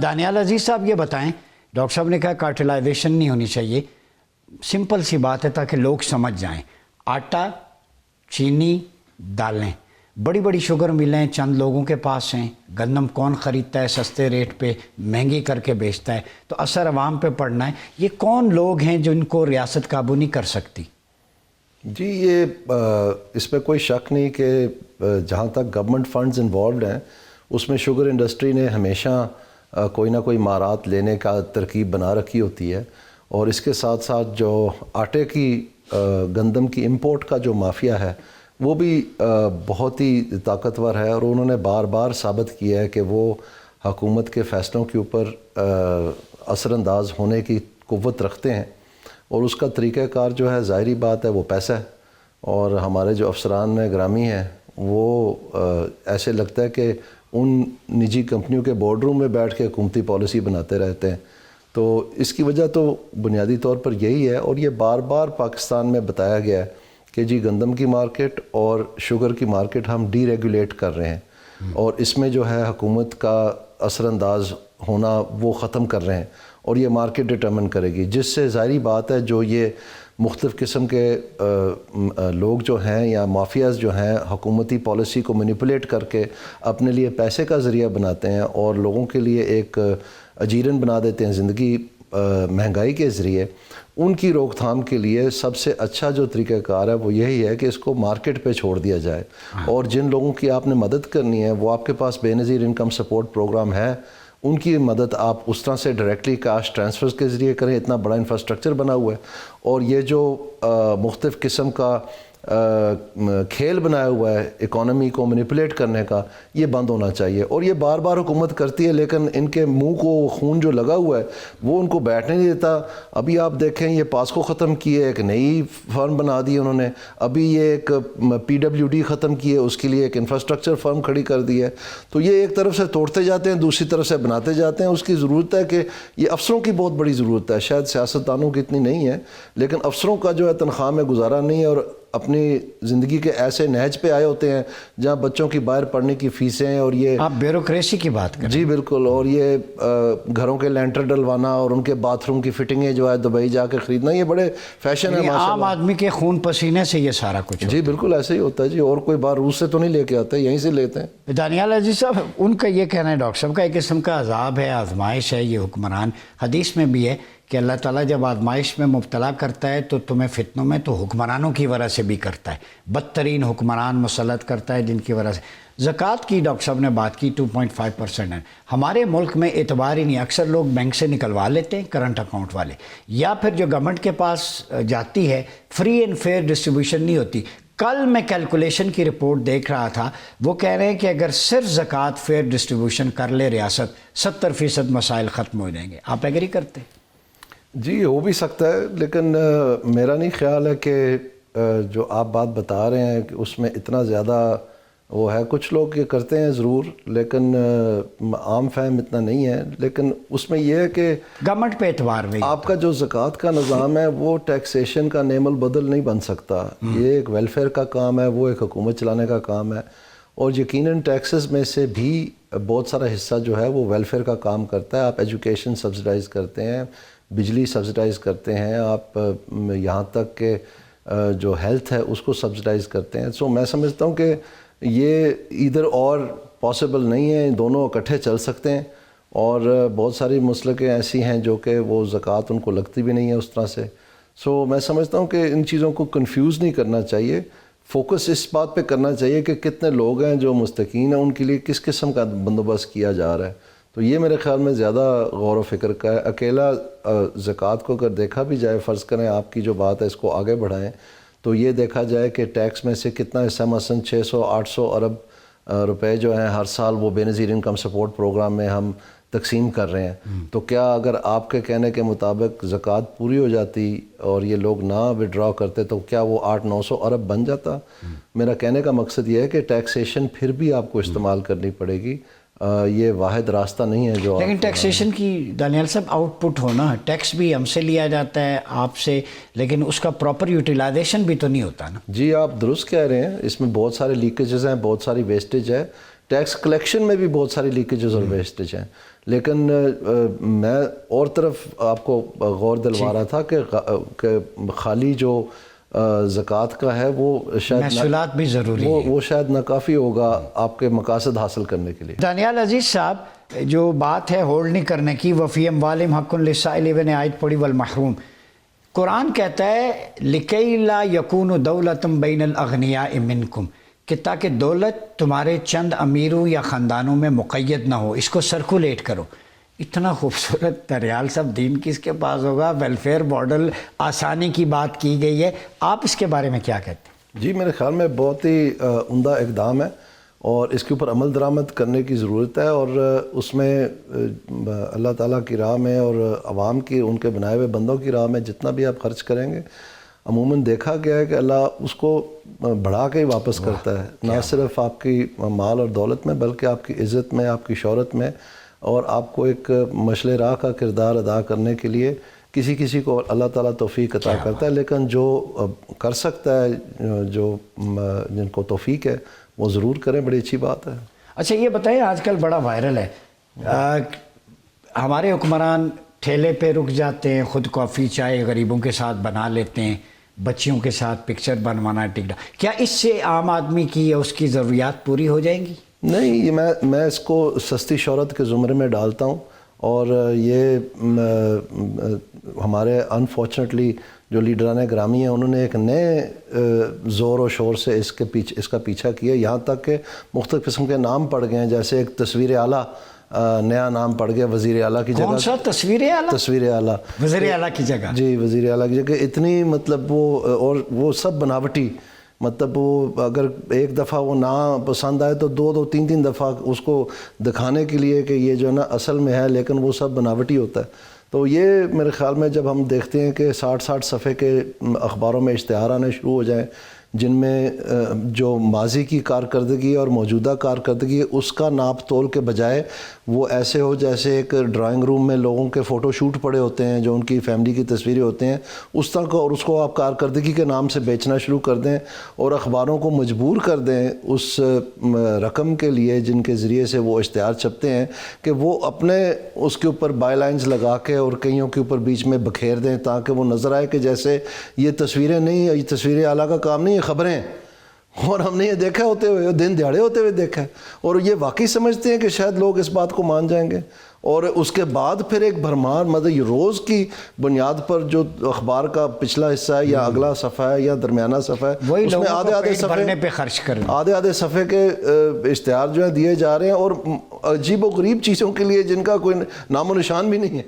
دانیال عزیز صاحب یہ بتائیں، ڈاکٹر صاحب نے کہا کارٹلائزیشن نہیں ہونی چاہیے، سمپل سی بات ہے تاکہ لوگ سمجھ جائیں، آٹا، چینی، دالیں، بڑی بڑی شوگر ملیں چند لوگوں کے پاس ہیں، گندم کون خریدتا ہے سستے ریٹ پہ مہنگی کر کے بیچتا ہے، تو اثر عوام پہ پڑنا ہے، یہ کون لوگ ہیں جن کو ریاست قابو نہیں کر سکتی؟ جی یہ اس میں کوئی شک نہیں کہ جہاں تک گورنمنٹ فنڈز انوالوڈ ہیں اس میں شوگر انڈسٹری نے ہمیشہ کوئی نہ کوئی مارات لینے کا ترکیب بنا رکھی ہوتی ہے، اور اس کے ساتھ ساتھ جو آٹے کی گندم کی امپورٹ کا جو مافیا ہے وہ بھی بہت ہی طاقتور ہے، اور انہوں نے بار بار ثابت کیا ہے کہ وہ حکومت کے فیصلوں کے اوپر اثر انداز ہونے کی قوت رکھتے ہیں، اور اس کا طریقہ کار جو ہے ظاہری بات ہے وہ پیسہ ہے، اور ہمارے جو افسران میں گرامی ہیں وہ ایسے لگتا ہے کہ ان نجی کمپنیوں کے بورڈ روم میں بیٹھ کے حکومتی پالیسی بناتے رہتے ہیں، تو اس کی وجہ تو بنیادی طور پر یہی ہے، اور یہ بار بار پاکستان میں بتایا گیا ہے کہ جی گندم کی مارکیٹ اور شوگر کی مارکیٹ ہم ڈی ریگولیٹ کر رہے ہیں، اور اس میں جو ہے حکومت کا اثر انداز ہونا وہ ختم کر رہے ہیں، اور یہ مارکیٹ ڈٹرمن کرے گی، جس سے ظاہری بات ہے جو یہ مختلف قسم کے لوگ جو ہیں یا مافیاز جو ہیں حکومتی پالیسی کو مینیپولیٹ کر کے اپنے لیے پیسے کا ذریعہ بناتے ہیں اور لوگوں کے لیے ایک اجیرن بنا دیتے ہیں زندگی مہنگائی کے ذریعے، ان کی روک تھام کے لیے سب سے اچھا جو طریقہ کار ہے وہ یہی ہے کہ اس کو مارکیٹ پہ چھوڑ دیا جائے، اور جن لوگوں کی آپ نے مدد کرنی ہے وہ آپ کے پاس بے نظیر انکم سپورٹ پروگرام ہے، ان کی مدد آپ اس طرح سے ڈائریکٹلی کیش ٹرانسفرز کے ذریعے کریں، اتنا بڑا انفراسٹرکچر بنا ہوا ہے، اور یہ جو مختلف قسم کا کھیل بنایا ہوا ہے اکانومی کو مینیپولیٹ کرنے کا، یہ بند ہونا چاہیے، اور یہ بار بار حکومت کرتی ہے لیکن ان کے منہ کو خون جو لگا ہوا ہے وہ ان کو بیٹھنے نہیں دیتا۔ ابھی آپ دیکھیں یہ پاسکو ختم کی ہے، ایک نئی فرم بنا دی انہوں نے، ابھی یہ ایک پی ڈبلیو ڈی ختم کی ہے، اس کے لیے ایک انفراسٹرکچر فرم کھڑی کر دی ہے، تو یہ ایک طرف سے توڑتے جاتے ہیں دوسری طرف سے بناتے جاتے ہیں۔ اس کی ضرورت ہے کہ یہ افسروں کی بہت بڑی ضرورت ہے، شاید سیاستدانوں کی اتنی نہیں ہے، لیکن افسروں کا جو ہے تنخواہ میں گزارا نہیں ہے، اور اپنی زندگی کے ایسے نہج پہ آئے ہوتے ہیں جہاں بچوں کی باہر پڑھنے کی فیسیں ہیں، اور یہ آپ بیوروکریسی کی بات کریں۔ جی بالکل، اور یہ گھروں کے لینٹر ڈلوانا اور ان کے باتھ روم کی فٹنگیں جو ہے دبئی جا کے خریدنا، یہ بڑے فیشن ہے ماشاءاللہ۔ عام آدمی کے خون پسینے سے یہ سارا کچھ جی بالکل ایسے ہی ہوتا ہے جی، اور کوئی باہر روس سے تو نہیں لے کے آتے، یہیں سے لیتے ہیں۔ دانیال عزیز صاحب، ان کا یہ کہنا ہے ڈاکٹر صاحب کا ایک قسم کا عذاب ہے، آزمائش ہے یہ حکمران، حدیث میں بھی ہے کہ اللہ تعالیٰ جب آزمائش میں مبتلا کرتا ہے تو تمہیں فتنوں میں تو حکمرانوں کی وجہ سے بھی کرتا ہے، بدترین حکمران مسلط کرتا ہے جن کی وجہ سے۔ زکوٰۃ کی ڈاکٹر صاحب نے بات کی 2.5% ہے، ہمارے ملک میں اعتبار ہی نہیں، اکثر لوگ بینک سے نکلوا لیتے ہیں کرنٹ اکاؤنٹ والے، یا پھر جو گورنمنٹ کے پاس جاتی ہے فری اینڈ فیئر ڈسٹریبیوشن نہیں ہوتی۔ کل میں کیلکولیشن کی رپورٹ دیکھ رہا تھا، وہ کہہ رہے ہیں کہ اگر صرف زکوٰۃ فیئر ڈسٹریبیوشن کر لے ریاست 70% مسائل ختم ہو جائیں گے۔ آپ ایگری کرتے ہیں؟ جی ہو بھی سکتا ہے، لیکن میرا نہیں خیال ہے کہ جو آپ بات بتا رہے ہیں کہ اس میں اتنا زیادہ وہ ہے، کچھ لوگ یہ کرتے ہیں ضرور، لیکن عام فہم اتنا نہیں ہے، لیکن اس میں یہ ہے کہ گورنمنٹ پہ اعتبار نہیں، آپ کا جو زکوٰۃ کا نظام ہے وہ ٹیکسیشن کا نعم البدل نہیں بن سکتا، یہ ایک ویلفیئر کا کام ہے، وہ ایک حکومت چلانے کا کام ہے، اور یقیناً ٹیکسز میں سے بھی بہت سارا حصہ جو ہے وہ ویلفیئر کا کام کرتا ہے۔ آپ ایجوکیشن سبسڈائز کرتے ہیں، بجلی سبسڈائز کرتے ہیں، آپ یہاں تک کہ جو ہیلتھ ہے اس کو سبسڈائز کرتے ہیں، سو میں سمجھتا ہوں کہ یہ ادھر اور پاسبل نہیں ہے، دونوں اکٹھے چل سکتے ہیں، اور بہت ساری مسلکیں ایسی ہیں جو کہ وہ زکوٰۃ ان کو لگتی بھی نہیں ہے اس طرح سے، سو میں سمجھتا ہوں کہ ان چیزوں کو کنفیوز نہیں کرنا چاہیے، فوکس اس بات پہ کرنا چاہیے کہ کتنے لوگ ہیں جو مستحقین ہیں، ان کے لیے کس قسم کا بندوبست کیا جا رہا ہے، تو یہ میرے خیال میں زیادہ غور و فکر کا ہے۔ اکیلا زکوٰۃ کو اگر دیکھا بھی جائے، فرض کریں آپ کی جو بات ہے اس کو آگے بڑھائیں، تو یہ دیکھا جائے کہ ٹیکس میں سے کتنا حصہ مثلاً 600-800 ارب روپے جو ہیں ہر سال وہ بے نظیر انکم سپورٹ پروگرام میں ہم تقسیم کر رہے ہیں، تو کیا اگر آپ کے کہنے کے مطابق زکوٰۃ پوری ہو جاتی اور یہ لوگ نہ وڈرا کرتے تو کیا وہ 800-900 ارب بن جاتا؟ میرا کہنے کا مقصد یہ ہے کہ ٹیکسیشن پھر بھی آپ کو استعمال کرنی پڑے گی، یہ واحد راستہ نہیں ہے جو، لیکن ٹیکسیشن کی دانیال صاحب آؤٹ پٹ ہونا، ٹیکس بھی ہم سے لیا جاتا ہے آپ سے، لیکن اس کا پراپر یوٹیلائزیشن بھی تو نہیں ہوتا نا۔ جی آپ درست کہہ رہے ہیں، اس میں بہت سارے لیکیجز ہیں، بہت ساری ویسٹیج ہے، ٹیکس کلیکشن میں بھی بہت ساری لیکیجز اور ویسٹیج ہیں، لیکن میں اور طرف آپ کو غور دلوا رہا تھا کہ خالی جو زکوٰۃ کا ہے وہ شاید محصولات بھی ضروری ہیں، وہ شاید ناکافی ہوگا آپ کے مقاصد حاصل کرنے کے لیے۔ دانیال عزیز صاحب، جو بات ہے ہولڈ نہیں کرنے کی، وفی اموالہم حق للسائل، نے آیت پڑھی والمحروم، قرآن کہتا ہے لکی لا یکون دولت بین الاغنیاء منکم، کہ تاکہ دولت تمہارے چند امیروں یا خاندانوں میں مقید نہ ہو، اس کو سرکولیٹ کرو۔ اتنا خوبصورت دریال صاحب دین کس کے پاس ہوگا، ویلفیئر ماڈل، آسانی کی بات کی گئی ہے، آپ اس کے بارے میں کیا کہتے ہیں؟ جی میرے خیال میں بہت ہی عمدہ اقدام ہے اور اس کے اوپر عمل درآمد کرنے کی ضرورت ہے، اور اس میں اللہ تعالیٰ کی راہ میں اور عوام کی، ان کے بنائے ہوئے بندوں کی راہ میں جتنا بھی آپ خرچ کریں گے، عموماً دیکھا گیا ہے کہ اللہ اس کو بڑھا کے ہی واپس کرتا ہے، نہ صرف آپ کی مال اور دولت میں بلکہ آپ کی عزت میں، آپ کی شہرت میں، اور آپ کو ایک مشعل راہ کا کردار ادا کرنے کے لیے کسی کو اللہ تعالیٰ توفیق عطا کرتا ہے، لیکن جو کر سکتا ہے، جو جن کو توفیق ہے وہ ضرور کریں، بڑی اچھی بات ہے۔ اچھا یہ بتائیں، آج کل بڑا وائرل ہے، ہمارے حکمران ٹھیلے پہ رک جاتے ہیں، خود کافی چائے غریبوں کے ساتھ بنا لیتے ہیں، بچیوں کے ساتھ پکچر بنوانا ٹکٹا، کیا اس سے عام آدمی کی یا اس کی ضروریات پوری ہو جائیں گی؟ نہیں، یہ میں اس کو سستی شہرت کے زمرے میں ڈالتا ہوں، اور یہ ہمارے انفارچونیٹلی جو لیڈران گرامی ہیں انہوں نے ایک نئے زور و شور سے اس کا پیچھا کیا، یہاں تک کہ مختلف قسم کے نام پڑ گئے ہیں، جیسے ایک تصویر اعلیٰ نیا نام پڑ گیا وزیر اعلیٰ کی جگہ۔ کون سا تصویر اعلیٰ؟ تصویر اعلیٰ، وزیر اعلیٰ کی جگہ؟ جی وزیر اعلیٰ کی جگہ، اتنی مطلب وہ سب بناوٹی، مطلب وہ اگر ایک دفعہ وہ نہ پسند آئے تو دو تین دفعہ اس کو دکھانے کے لیے کہ یہ جو ہے نا اصل میں ہے، لیکن وہ سب بناوٹی ہوتا ہے۔ تو یہ میرے خیال میں جب ہم دیکھتے ہیں کہ 60 صفحے کے اخباروں میں اشتہار آنے شروع ہو جائیں جن میں جو ماضی کی کارکردگی اور موجودہ کارکردگی اس کا ناپ تول کے بجائے وہ ایسے ہو جیسے ایک ڈرائنگ روم میں لوگوں کے فوٹو شوٹ پڑے ہوتے ہیں جو ان کی فیملی کی تصویریں ہوتے ہیں، اس طرح کو، اور اس کو آپ کارکردگی کے نام سے بیچنا شروع کر دیں اور اخباروں کو مجبور کر دیں اس رقم کے لیے جن کے ذریعے سے وہ اشتہار چھپتے ہیں کہ وہ اپنے اس کے اوپر بائی لائنز لگا کے اور کئیوں کے اوپر بیچ میں بکھیر دیں تاکہ وہ نظر آئے کہ جیسے یہ تصویریں نہیں، یہ تصویر اعلیٰ کا کام نہیں، یہ خبریں، اور ہم نے یہ دیکھا ہوتے ہوئے، دن دہاڑے ہوتے ہوئے دیکھا ہے، اور یہ واقعی سمجھتے ہیں کہ شاید لوگ اس بات کو مان جائیں گے، اور اس کے بعد پھر ایک بھرمار، مطلب یہ روز کی بنیاد پر جو اخبار کا پچھلا حصہ ہے یا اگلا صفحہ ہے یا درمیانہ صفحہ ہے، وہی اس میں آدھے صفحے کے اشتہار جو ہیں دیے جا رہے ہیں، اور عجیب و غریب چیزوں کے لیے جن کا کوئی نام و نشان بھی نہیں ہے۔